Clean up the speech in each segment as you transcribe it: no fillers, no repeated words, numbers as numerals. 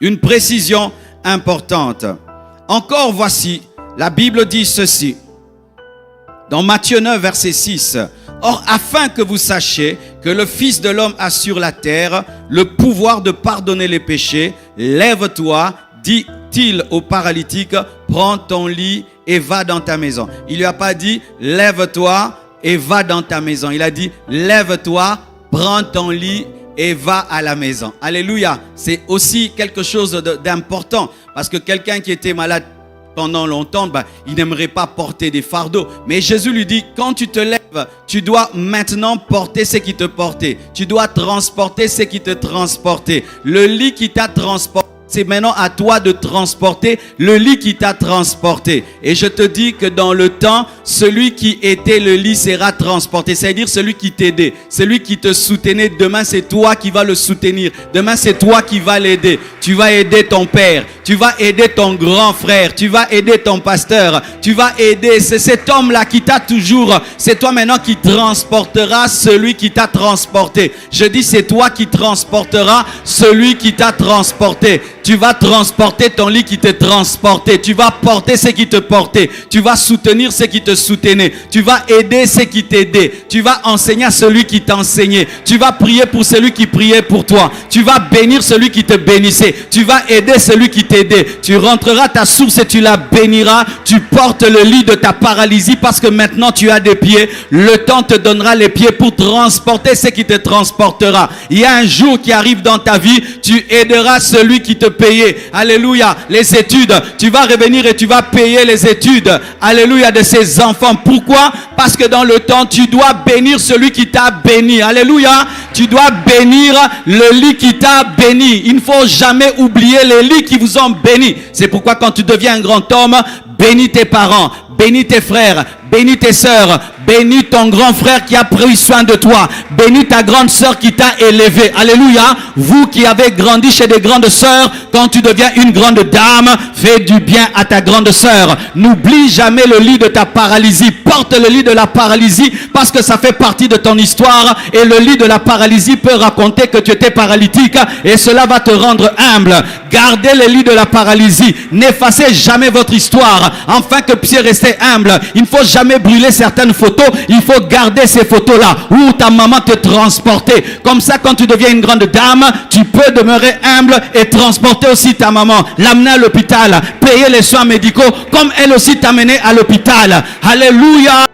Une précision importante. Encore voici, la Bible dit ceci. Dans Matthieu 9, verset 6. Or, afin que vous sachiez que le Fils de l'homme a sur la terre le pouvoir de pardonner les péchés, lève-toi, dit-il au paralytique, prends ton lit et va dans ta maison. Il lui a pas dit, lève-toi et va dans ta maison. Il a dit, lève-toi, prends ton lit et va à la maison. Alléluia. C'est aussi quelque chose d'important parce que quelqu'un qui était malade pendant longtemps, il n'aimerait pas porter des fardeaux. Mais Jésus lui dit, quand tu te lèves, tu dois maintenant porter ce qui te portait. Tu dois transporter ce qui te transportait. Le lit qui t'a transporté, c'est maintenant à toi de transporter le lit qui t'a transporté. Et je te dis que dans le temps, celui qui était le lit sera transporté. C'est-à-dire celui qui t'aidait, celui qui te soutenait. Demain, c'est toi qui vas le soutenir. Demain, c'est toi qui vas l'aider. Tu vas aider ton père. Tu vas aider ton grand frère. Tu vas aider ton pasteur. Tu vas aider. C'est cet homme-là qui t'a toujours. C'est toi maintenant qui transportera celui qui t'a transporté. Je dis, c'est toi qui transportera celui qui t'a transporté. Tu vas transporter ton lit qui te transportait. Tu vas porter ce qui te portait. Tu vas soutenir ce qui te soutenait. Tu vas aider ce qui t'aidait. Tu vas enseigner à celui qui t'enseignait. Tu vas prier pour celui qui priait pour toi. Tu vas bénir celui qui te bénissait. Tu vas aider celui qui t'aidait. Tu rentreras à ta source et tu la béniras. Tu portes le lit de ta paralysie parce que maintenant tu as des pieds. Le temps te donnera les pieds pour transporter ce qui te transportera. Il y a un jour qui arrive dans ta vie. Tu aideras celui qui te payer, alléluia, les études. Tu vas revenir et tu vas payer les études, alléluia, de ses enfants. Pourquoi? Parce que dans le temps, tu dois bénir celui qui t'a béni, alléluia. Tu dois bénir le lit qui t'a béni. Il ne faut jamais oublier les lits qui vous ont béni. C'est pourquoi quand tu deviens un grand homme, bénis tes parents, bénis tes frères, bénis tes sœurs, bénis ton grand frère qui a pris soin de toi, bénis ta grande sœur qui t'a élevé. Alléluia. Vous qui avez grandi chez des grandes sœurs, quand tu deviens une grande dame, fais du bien à ta grande sœur. N'oublie jamais le lit de ta paralysie. Porte le lit de la paralysie parce que ça fait partie de ton histoire et le lit de la paralysie peut raconter que tu étais paralytique et cela va te rendre humble. Gardez le lit de la paralysie. N'effacez jamais votre histoire afin que puissiez rester humble. Il ne faut jamais brûler certaines photos. Il faut garder ces photos-là où ta maman te transportait. Comme ça, quand tu deviens une grande dame, tu peux demeurer humble et transporter aussi ta maman, l'amener à l'hôpital, payer les soins médicaux comme elle aussi t'a mené à l'hôpital. Alléluia.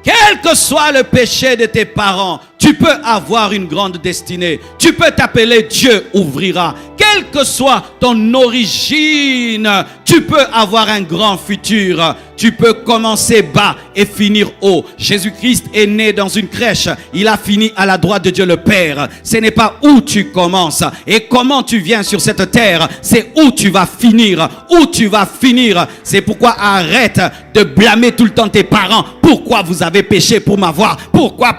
Quel que soit le péché de tes parents, tu peux avoir une grande destinée. Tu peux t'appeler Dieu ouvrira. Quelle que soit ton origine, tu peux avoir un grand futur. Tu peux commencer bas et finir haut. Jésus-Christ est né dans une crèche. Il a fini à la droite de Dieu le Père. Ce n'est pas où tu commences et comment tu viens sur cette terre. C'est où tu vas finir. Où tu vas finir. C'est pourquoi arrête de blâmer tout le temps tes parents. Pourquoi vous avez péché pour m'avoir? Pourquoi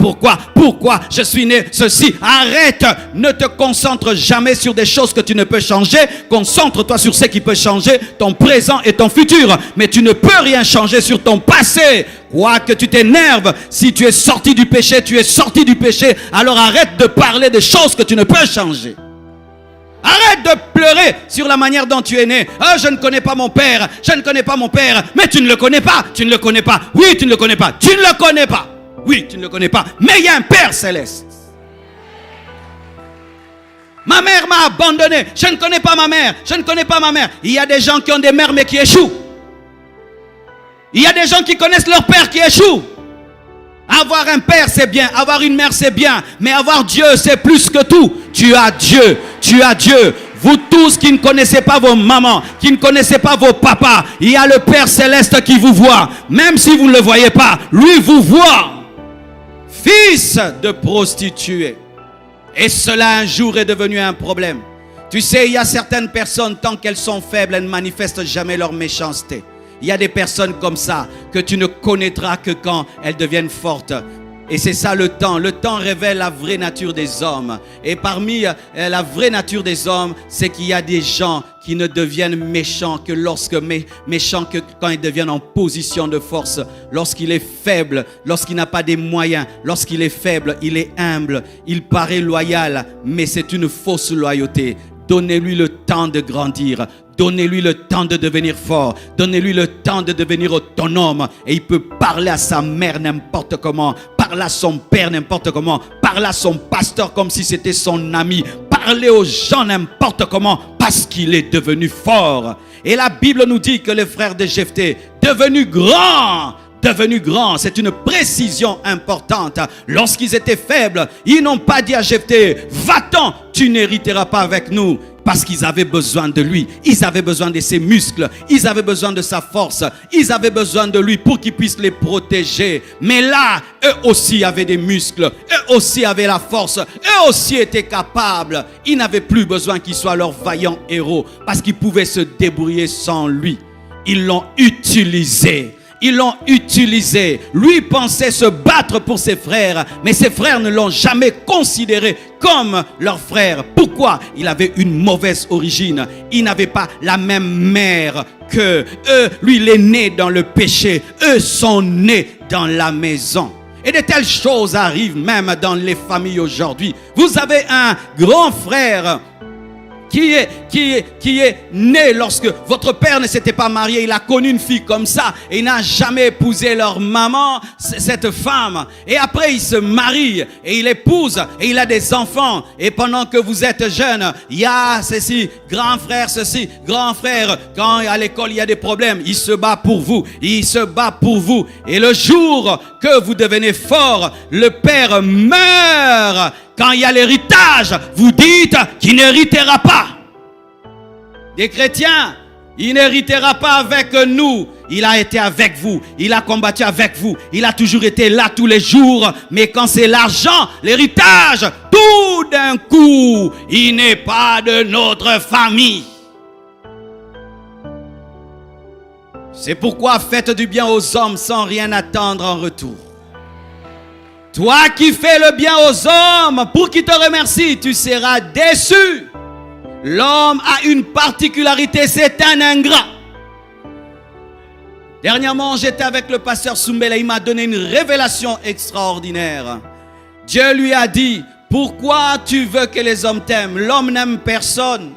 je suis né ceci? Arrête. Ne te concentre jamais sur des choses que tu ne peux changer. Concentre-toi sur ce qui peut changer ton présent et ton futur. Mais tu ne peux rien changer sur ton passé. Quoi que tu t'énerves, si tu es sorti du péché, tu es sorti du péché. Alors arrête de parler des choses que tu ne peux changer. Arrête de pleurer sur la manière dont tu es né. Ah, je ne connais pas mon père. Je ne connais pas mon père. Mais tu ne le connais pas. Tu ne le connais pas. Oui, tu ne le connais pas. Tu ne le connais pas. Oui, tu ne le connais pas. Mais il y a un Père céleste. Ma mère m'a abandonné. Je ne connais pas ma mère. Je ne connais pas ma mère. Il y a des gens qui ont des mères mais qui échouent. Il y a des gens qui connaissent leur père qui échouent. Avoir un père c'est bien, avoir une mère c'est bien, mais avoir Dieu c'est plus que tout. Tu as Dieu, tu as Dieu. Vous tous qui ne connaissez pas vos mamans, qui ne connaissez pas vos papas, il y a le Père Céleste qui vous voit. Même si vous ne le voyez pas, lui vous voit. Fils de prostituée. Et cela un jour est devenu un problème. Tu sais, il y a certaines personnes, tant qu'elles sont faibles, elles ne manifestent jamais leur méchanceté. Il y a des personnes comme ça que tu ne connaîtras que quand elles deviennent fortes. Et c'est ça le temps. Le temps révèle la vraie nature des hommes. Et parmi la vraie nature des hommes, c'est qu'il y a des gens qui ne deviennent méchants que que quand ils deviennent en position de force. Lorsqu'il est faible, lorsqu'il n'a pas des moyens, lorsqu'il est faible, il est humble, il paraît loyal, mais c'est une fausse loyauté. Donnez-lui le temps de grandir. Donnez-lui le temps de devenir fort. Donnez-lui le temps de devenir autonome. Et il peut parler à sa mère n'importe comment. Parler à son père n'importe comment. Parler à son pasteur comme si c'était son ami. Parler aux gens n'importe comment parce qu'il est devenu fort. Et la Bible nous dit que les frères de Jephthé, devenus grands, c'est une précision importante. Lorsqu'ils étaient faibles, ils n'ont pas dit à Jephthé, va-t'en, tu n'hériteras pas avec nous. Parce qu'ils avaient besoin de lui, ils avaient besoin de ses muscles, ils avaient besoin de sa force, ils avaient besoin de lui pour qu'il puisse les protéger. Mais là, eux aussi avaient des muscles, eux aussi avaient la force, eux aussi étaient capables. Ils n'avaient plus besoin qu'il soit leur vaillant héros parce qu'ils pouvaient se débrouiller sans lui. Ils l'ont utilisé. Ils l'ont utilisé. Lui pensait se battre pour ses frères, mais ses frères ne l'ont jamais considéré comme leur frère. Pourquoi? Il avait une mauvaise origine. Il n'avait pas la même mère qu'eux. Lui, il est né dans le péché. Eux sont nés dans la maison. Et de telles choses arrivent même dans les familles aujourd'hui. Vous avez un grand frère qui est né lorsque votre père ne s'était pas marié. Il a connu une fille comme ça et il n'a jamais épousé leur maman, cette femme. Et après il se marie et il épouse et il a des enfants. Et pendant que vous êtes jeune, il y a ceci, grand frère ceci, grand frère. Quand à l'école il y a des problèmes, il se bat pour vous, il se bat pour vous. Et le jour que vous devenez fort, le père meurt. Quand il y a l'héritage, vous dites qu'il n'héritera pas. Des chrétiens, il n'héritera pas avec nous. Il a été avec vous, il a combattu avec vous, il a toujours été là tous les jours. Mais quand c'est l'argent, l'héritage, tout d'un coup, il n'est pas de notre famille. C'est pourquoi faites du bien aux hommes sans rien attendre en retour. Toi qui fais le bien aux hommes pour qu'ils te remercient, tu seras déçu. L'homme a une particularité, c'est un ingrat. Dernièrement, j'étais avec le pasteur Soumbela, il m'a donné une révélation extraordinaire. Dieu lui a dit, pourquoi tu veux que les hommes t'aiment? L'homme n'aime personne.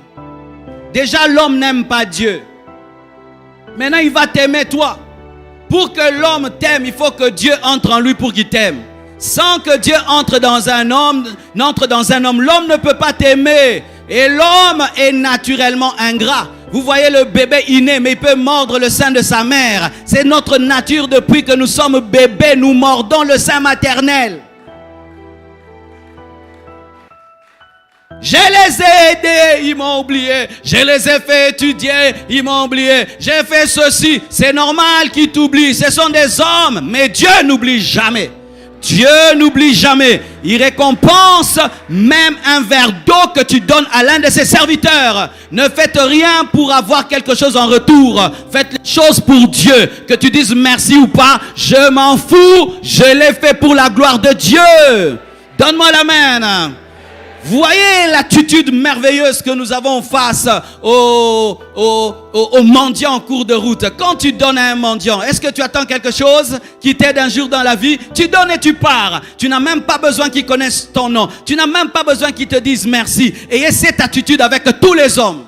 Déjà, l'homme n'aime pas Dieu. Maintenant, il va t'aimer toi. Pour que l'homme t'aime, il faut que Dieu entre en lui pour qu'il t'aime. Sans que Dieu entre dans un homme, l'homme ne peut pas t'aimer. Et l'homme est naturellement ingrat. Vous voyez le bébé inné, mais il peut mordre le sein de sa mère. C'est notre nature depuis que nous sommes bébés, nous mordons le sein maternel. Je les ai aidés, ils m'ont oublié. Je les ai fait étudier, ils m'ont oublié. J'ai fait ceci, c'est normal qu'ils t'oublient. Ce sont des hommes, mais Dieu n'oublie jamais. Dieu n'oublie jamais. Il récompense même un verre d'eau que tu donnes à l'un de ses serviteurs. Ne faites rien pour avoir quelque chose en retour. Faites les choses pour Dieu. Que tu dises merci ou pas, je m'en fous. Je l'ai fait pour la gloire de Dieu. Donne-moi l'amen. Vous voyez l'attitude merveilleuse que nous avons face aux mendiants en cours de route. Quand tu donnes à un mendiant, est-ce que tu attends quelque chose qui t'aide un jour dans la vie? Tu donnes et tu pars. Tu n'as même pas besoin qu'il connaisse ton nom. Tu n'as même pas besoin qu'il te dise merci. Ayez cette attitude avec tous les hommes.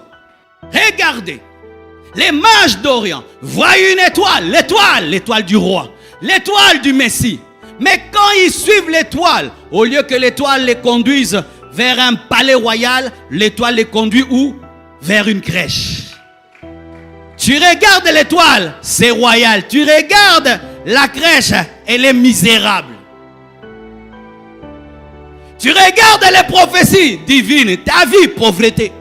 Regardez, les mages d'Orient voient une étoile, l'étoile du roi, l'étoile du Messie. Mais quand ils suivent l'étoile, au lieu que l'étoile les conduise vers un palais royal, l'étoile les conduit où? Vers une crèche. Tu regardes l'étoile, c'est royal. Tu regardes la crèche, elle est misérable. Tu regardes les prophéties divines, ta vie pauvreté.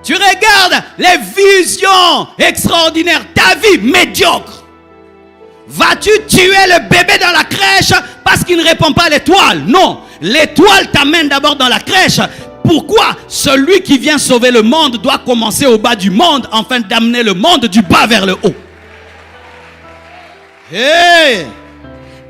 Tu regardes les visions extraordinaires, ta vie médiocre. Vas-tu tuer le bébé dans la crèche parce qu'il ne répond pas à l'étoile? Non. L'étoile t'amène d'abord dans la crèche. Pourquoi? Celui qui vient sauver le monde doit commencer au bas du monde afin d'amener le monde du bas vers le haut. Hey!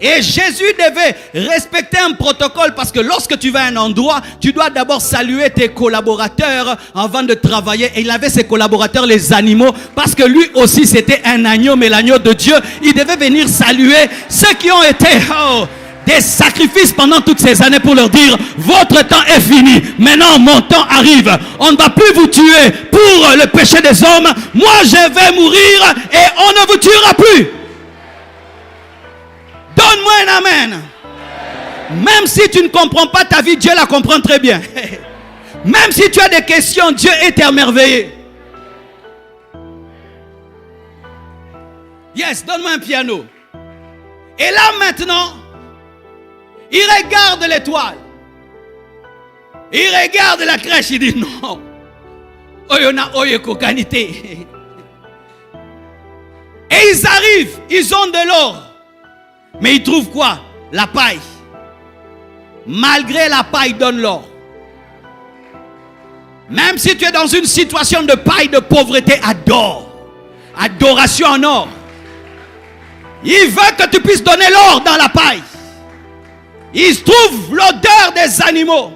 Et Jésus devait respecter un protocole parce que lorsque tu vas à un endroit, tu dois d'abord saluer tes collaborateurs avant de travailler. Et il avait ses collaborateurs, les animaux, parce que lui aussi c'était un agneau, mais l'agneau de Dieu. Il devait venir saluer ceux qui ont été des sacrifices pendant toutes ces années pour leur dire, votre temps est fini, maintenant mon temps arrive. On ne va plus vous tuer pour le péché des hommes. Moi je vais mourir et on ne vous tuera plus. Donne-moi un amen. Même si tu ne comprends pas ta vie, Dieu la comprend très bien. Même si tu as des questions, Dieu est émerveillé. Yes, donne-moi un piano. Et là maintenant, il regarde l'étoile. Il regarde la crèche, il dit non. Oyona oye kokanité. Et ils arrivent, ils ont de l'or. Mais ils trouvent quoi? La paille. Malgré la paille, donne l'or. Même si tu es dans une situation de paille, de pauvreté, adore. Adoration en or. Il veut que tu puisses donner l'or dans la paille. Il trouve l'odeur des animaux.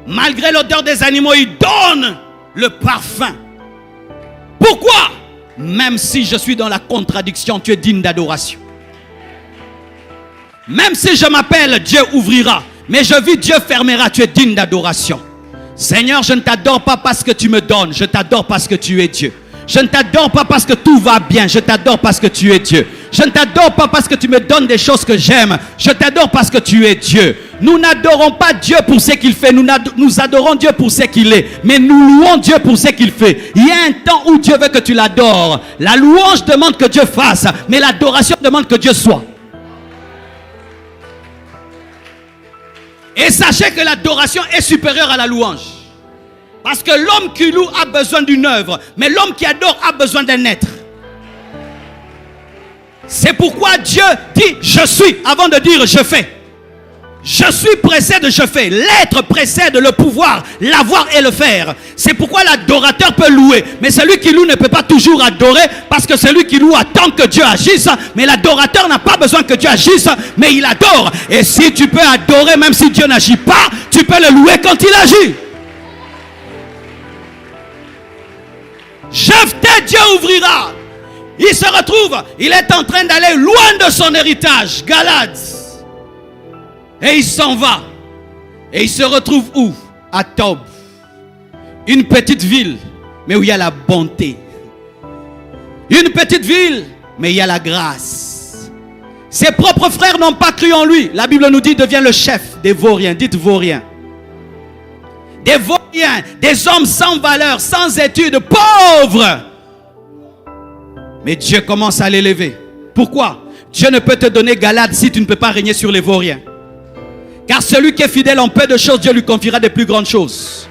Malgré l'odeur des animaux, il donne le parfum. Pourquoi? Même si je suis dans la contradiction, tu es digne d'adoration. Même si je m'appelle, Dieu ouvrira. Mais je vis, Dieu fermera, tu es digne d'adoration. Seigneur, je ne t'adore pas parce que tu me donnes. Je t'adore parce que tu es Dieu. Je ne t'adore pas parce que tout va bien. Je t'adore parce que tu es Dieu. Je ne t'adore pas parce que tu me donnes des choses que j'aime. Je t'adore parce que tu es Dieu. Nous n'adorons pas Dieu pour ce qu'il fait. Nous adorons Dieu pour ce qu'il est. Mais nous louons Dieu pour ce qu'il fait. Il y a un temps où Dieu veut que tu l'adores. La louange demande que Dieu fasse. Mais l'adoration demande que Dieu soit. Et sachez que l'adoration est supérieure à la louange. Parce que l'homme qui loue a besoin d'une œuvre. Mais l'homme qui adore a besoin d'un être. C'est pourquoi Dieu dit je suis avant de dire je fais. Je suis précède je fais. L'être précède le pouvoir, l'avoir et le faire. C'est pourquoi l'adorateur peut louer. Mais celui qui loue ne peut pas toujours adorer. Parce que celui qui loue attend que Dieu agisse. Mais l'adorateur n'a pas besoin que Dieu agisse. Mais il adore. Et si tu peux adorer même si Dieu n'agit pas, tu peux le louer quand il agit. Jephthé, Dieu ouvrira. Il se retrouve, il est en train d'aller loin de son héritage, Galade. Et il s'en va. Et il se retrouve où? À Tob. Une petite ville, mais où il y a la bonté. Une petite ville, mais il y a la grâce. Ses propres frères n'ont pas cru en lui. La Bible nous dit, devient le chef des vauriens. Dites vauriens. Des vauriens, des hommes sans valeur, sans études, pauvres. Mais Dieu commence à l'élever. Pourquoi? Dieu ne peut te donner Galade si tu ne peux pas régner sur les vauriens. Car celui qui est fidèle en peu de choses, Dieu lui confiera des plus grandes choses.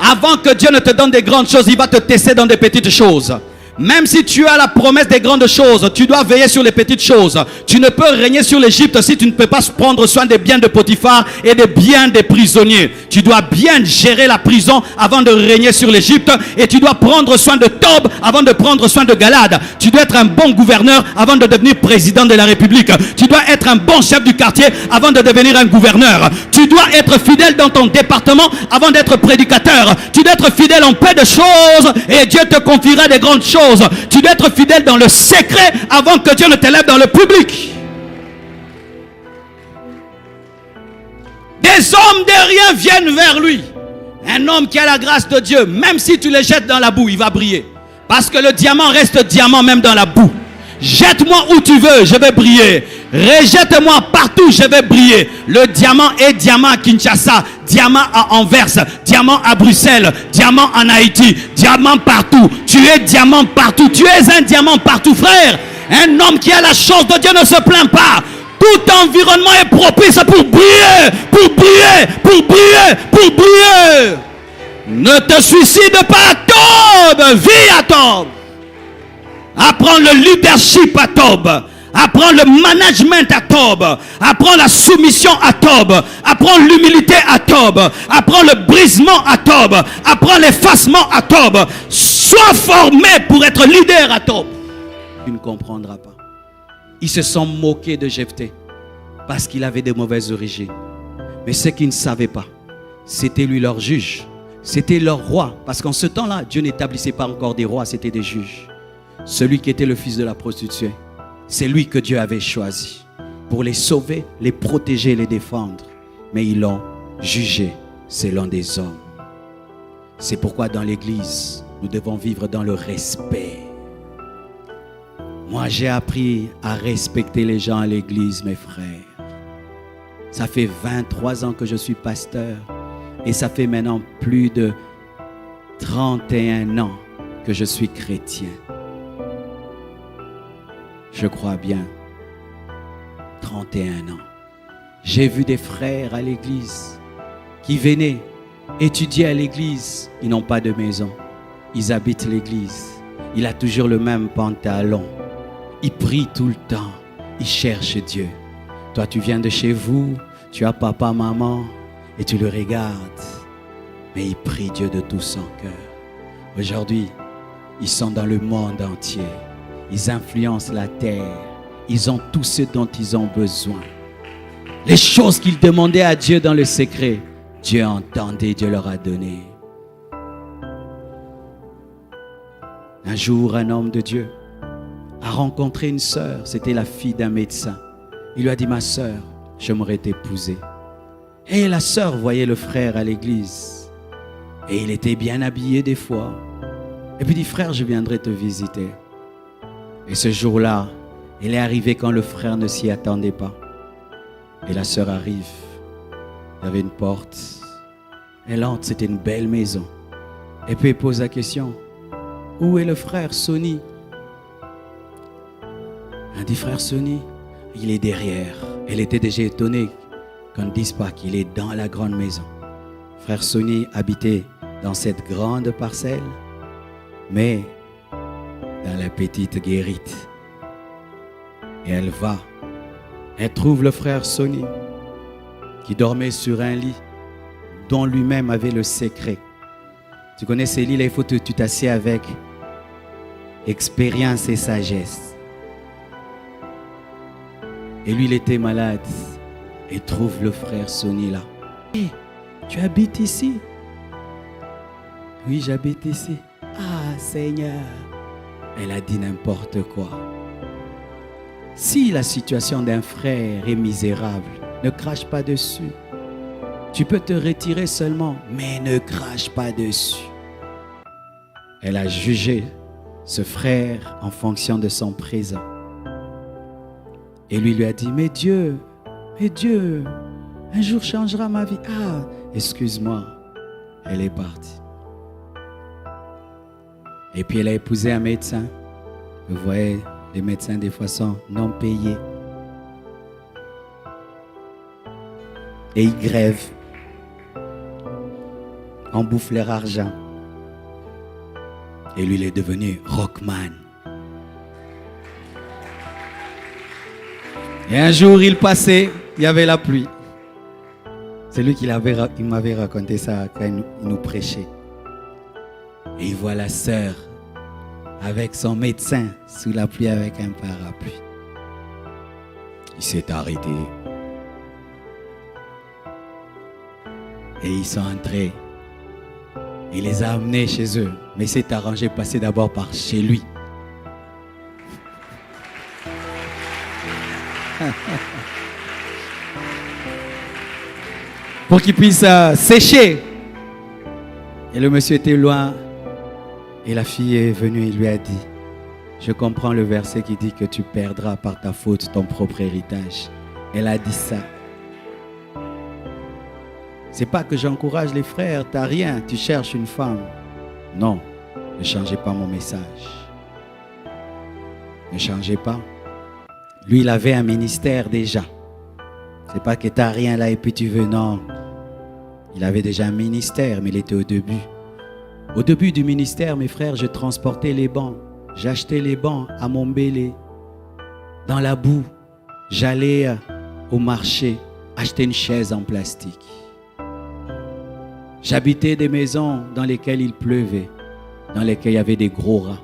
Avant que Dieu ne te donne des grandes choses, il va te tester dans des petites choses. Même si tu as la promesse des grandes choses, tu dois veiller sur les petites choses. Tu ne peux régner sur l'Égypte si tu ne peux pas prendre soin des biens de Potiphar et des biens des prisonniers. Tu dois bien gérer la prison avant de régner sur l'Égypte. Et tu dois prendre soin de Tob avant de prendre soin de Galade. Tu dois être un bon gouverneur avant de devenir président de la République. Tu dois être un bon chef du quartier avant de devenir un gouverneur. Tu dois être fidèle dans ton département avant d'être prédicateur. Tu dois être fidèle en peu de choses et Dieu te confiera des grandes choses. Tu dois être fidèle dans le secret avant que Dieu ne t'élève dans le public. Des hommes de rien viennent vers lui. Un homme qui a la grâce de Dieu, même si tu le jettes dans la boue, il va briller. Parce que le diamant reste diamant même dans la boue. Jette-moi où tu veux, je vais briller. Rejette-moi partout, je vais briller. Le diamant est diamant à Kinshasa, diamant à Anvers, diamant à Bruxelles, diamant en Haïti, diamant partout. Tu es diamant partout, tu es un diamant partout, frère. Un homme qui a la chose de Dieu ne se plaint pas. Tout environnement est propice pour briller, pour briller, pour briller, pour briller. Ne te suicide pas à Tob, vis à Tob. Apprends le leadership à Tob. Apprends le management à Tob. Apprends la soumission à Tob. Apprends l'humilité à Tob. Apprends le brisement à Tob. Apprends l'effacement à Tob. Sois formé pour être leader à Tob. Tu ne comprendras pas. Ils se sont moqués de Jephthé parce qu'il avait de mauvaises origines. Mais ce qu'ils ne savaient pas, c'était lui leur juge. C'était leur roi. Parce qu'en ce temps-là, Dieu n'établissait pas encore des rois, c'était des juges. Celui qui était le fils de la prostituée, c'est lui que Dieu avait choisi. pour les sauver, les protéger, les défendre. Mais ils l'ont jugé selon des hommes. C'est pourquoi dans l'église, nous devons vivre dans le respect. Moi, j'ai appris à respecter les gens à l'église, mes frères. Ça fait 23 ans que je suis pasteur et ça fait maintenant plus de 31 ans que je suis chrétien. Je crois bien. 31 ans. J'ai vu des frères à l'église qui venaient étudier à l'église. Ils n'ont pas de maison. Ils habitent l'église. Il a toujours le même pantalon. Il prie tout le temps. Il cherche Dieu. Toi, tu viens de chez vous. Tu as papa, maman. Et tu le regardes. Mais il prie Dieu de tout son cœur. Aujourd'hui, ils sont dans le monde entier. Ils influencent la terre. Ils ont tout ce dont ils ont besoin. Les choses qu'ils demandaient à Dieu dans le secret, Dieu entendait, Dieu leur a donné. Un jour, un homme de Dieu a rencontré une sœur. C'était la fille d'un médecin. Il lui a dit, ma sœur, j'aimerais t'épouser. Et la sœur voyait le frère à l'église. Et il était bien habillé des fois. Et puis il dit, frère, je viendrai te visiter. Et ce jour-là, il est arrivé quand le frère ne s'y attendait pas. Et la sœur arrive. Il y avait une porte. Elle entre, c'était une belle maison. Et puis il pose la question, où est le frère Sonny? Elle dit, frère Sonny, il est derrière. Elle était déjà étonnée qu'on ne dise pas qu'il est dans la grande maison. Frère Sonny habitait dans cette grande parcelle, mais dans la petite guérite. Et elle va. Elle trouve le frère Sonny qui dormait sur un lit dont lui-même avait le secret. Tu connais ces lits là, il faut que tu t'assieds avec expérience et sagesse. Et lui, il était malade. Et trouve le frère Sonny là. Hey, tu habites ici? Oui, j'habite ici. Ah, Seigneur. Elle a dit n'importe quoi. Si la situation d'un frère est misérable, ne crache pas dessus. Tu peux te retirer seulement, mais ne crache pas dessus. Elle a jugé ce frère en fonction de son présent. Et lui a dit, mais Dieu, un jour changera ma vie. Ah, excuse-moi. Elle est partie. Et puis elle a épousé un médecin. Vous voyez, les médecins des fois sont non payés. Et ils grèvent. On bouffe leur argent. Et lui, il est devenu rockman. Et un jour, il passait, il y avait la pluie. C'est lui qui m'avait raconté ça quand il nous prêchait. Et il voit la sœur avec son médecin sous la pluie avec un parapluie. Il s'est arrêté. Et ils sont entrés. Il les a amenés chez eux. Mais il s'est arrangé de passer d'abord par chez lui. Pour qu'il puisse sécher. Et le monsieur était loin. Et la fille est venue et lui a dit, je comprends le verset qui dit que tu perdras par ta faute ton propre héritage. Elle a dit ça. C'est pas que j'encourage les frères, t'as rien, tu cherches une femme. Non, ne changez pas mon message. Ne changez pas. Lui, il avait un ministère déjà. C'est pas que t'as rien là et puis tu veux, non. Il avait déjà un ministère, mais il était au début. Au début du ministère, mes frères, je transportais les bancs. J'achetais les bancs à Montbéliard. Dans la boue, j'allais au marché acheter une chaise en plastique. J'habitais des maisons dans lesquelles il pleuvait, dans lesquelles il y avait des gros rats.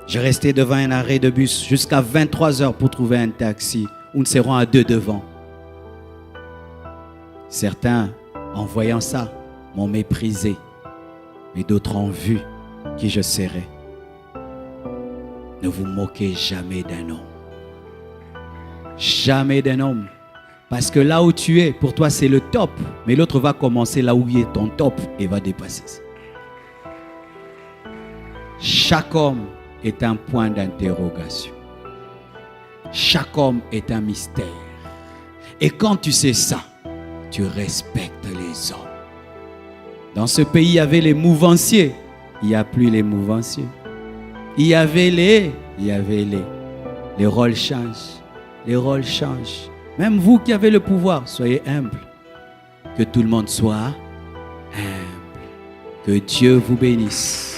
Je restais devant un arrêt de bus jusqu'à 23 heures pour trouver un taxi où nous serons à deux devant. Certains, en voyant ça, m'ont méprisé, mais d'autres ont vu qui je serais. Ne vous moquez jamais d'un homme. Jamais d'un homme. Parce que là où tu es, pour toi, c'est le top. Mais l'autre va commencer là où il est ton top et va dépasser ça. Chaque homme est un point d'interrogation. Chaque homme est un mystère. Et quand tu sais ça, tu respectes les hommes. Dans ce pays, il y avait les mouvanciers. Il n'y a plus les mouvanciers. Il y avait les. Les rôles changent. Les rôles changent. Même vous qui avez le pouvoir, soyez humbles. Que tout le monde soit humble. Que Dieu vous bénisse.